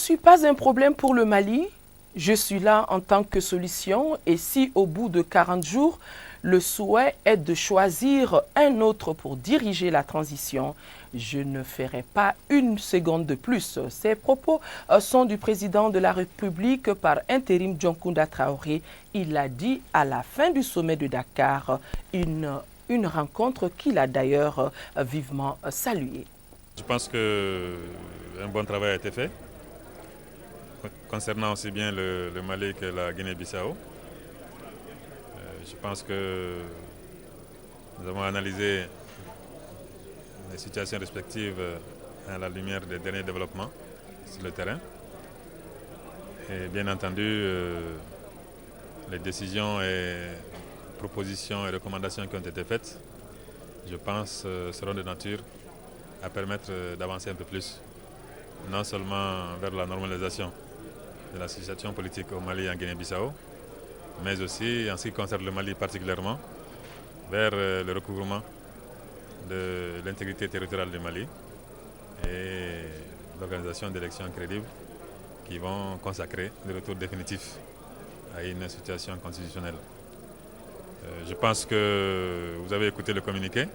suis pas un problème pour le Mali. Je suis là en tant que solution et si au bout de 40 jours, le souhait est de choisir un autre pour diriger la transition, je ne ferai pas une seconde de plus. Ces propos sont du président de la République par intérim Dioncounda Traoré. Il l'a dit à la fin du sommet de Dakar, une rencontre qu'il a d'ailleurs vivement saluée. Je pense qu'un bon travail a été fait concernant aussi bien le Mali que la Guinée-Bissau. Je pense que nous avons analysé les situations respectives à la lumière des derniers développements sur le terrain. Et bien entendu, les décisions et propositions et recommandations qui ont été faites, je pense, seront de nature à permettre d'avancer un peu plus, non seulement vers la normalisation de la situation politique au Mali et en Guinée-Bissau, mais aussi, en ce qui concerne le Mali particulièrement, vers le recouvrement de l'intégrité territoriale du Mali et l'organisation d'élections crédibles qui vont consacrer le retour définitif à une situation constitutionnelle. Je pense que vous avez écouté le communiqué.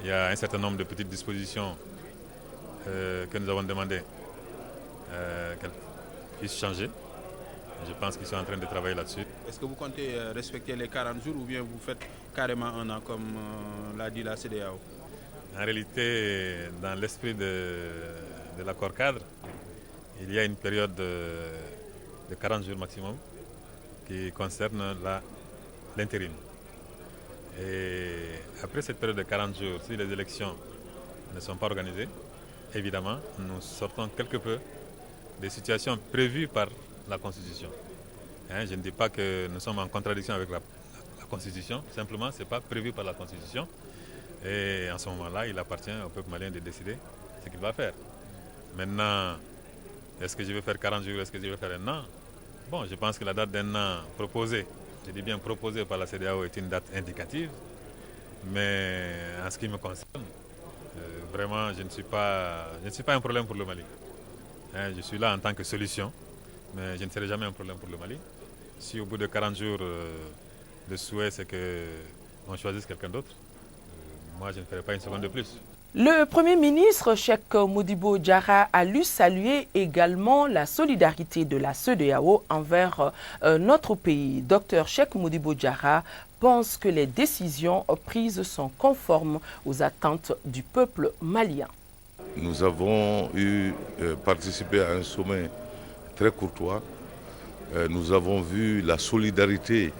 Il y a un certain nombre de petites dispositions que nous avons demandé qu'elles puissent changer. Je pense qu'ils sont en train de travailler là-dessus. Est-ce que vous comptez respecter les 40 jours ou bien vous faites carrément un an comme l'a dit la CEDEAO? En réalité, dans l'esprit de l'accord cadre, il y a une période de 40 jours maximum qui concerne l'intérim. Et après cette période de 40 jours, si les élections ne sont pas organisées, évidemment, nous sortons quelque peu des situations prévues par la Constitution. Je ne dis pas que nous sommes en contradiction avec la Constitution, simplement ce n'est pas prévu par la Constitution. Et en ce moment-là, il appartient au peuple malien de décider ce qu'il va faire. Maintenant, est-ce que je vais faire 40 jours, est-ce que je vais faire un an? Bon, je pense que la date d'un an proposée, je dis bien proposée par la CEDEAO, est une date indicative. Mais en ce qui me concerne, vraiment, je ne suis pas un problème pour le Mali. Je suis là en tant que solution, mais je ne serai jamais un problème pour le Mali. Si au bout de 40 jours, le souhait c'est qu'on choisisse quelqu'un d'autre, moi je ne ferai pas une seconde de plus. Le Premier ministre Cheikh Modibo Diarra a lui salué également la solidarité de la CEDEAO envers notre pays. Dr Cheikh Modibo Diarra pense que les décisions prises sont conformes aux attentes du peuple malien. Nous avons participé à un sommet très courtois. Nous avons vu la solidarité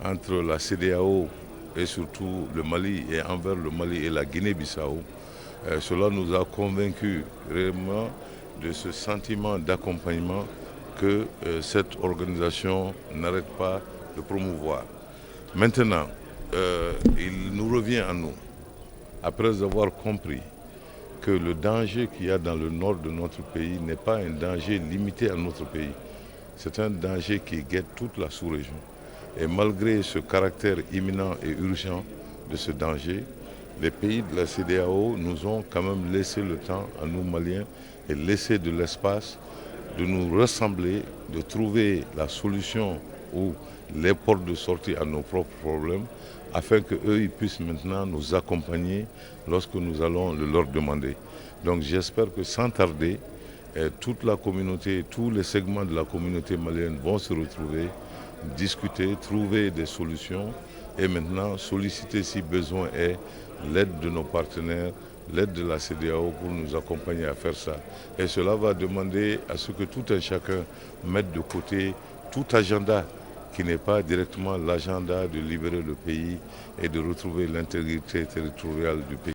entre la CEDEAO et surtout le Mali et envers le Mali et la Guinée-Bissau. Cela nous a convaincus réellement de ce sentiment d'accompagnement que cette organisation n'arrête pas de promouvoir. Maintenant, il nous revient à nous, après avoir compris que le danger qu'il y a dans le nord de notre pays n'est pas un danger limité à notre pays. C'est un danger qui guette toute la sous-région. Et malgré ce caractère imminent et urgent de ce danger, les pays de la CEDEAO nous ont quand même laissé le temps à nous Maliens et laissé de l'espace de nous rassembler, de trouver la solution ou les portes de sortie à nos propres problèmes afin qu'eux ils puissent maintenant nous accompagner lorsque nous allons le leur demander. Donc j'espère que sans tarder, toute la communauté, tous les segments de la communauté malienne vont se retrouver, discuter, trouver des solutions et maintenant solliciter si besoin est l'aide de nos partenaires, l'aide de la CEDEAO pour nous accompagner à faire ça. Et cela va demander à ce que tout un chacun mette de côté tout agenda qui n'est pas directement l'agenda de libérer le pays et de retrouver l'intégrité territoriale du pays.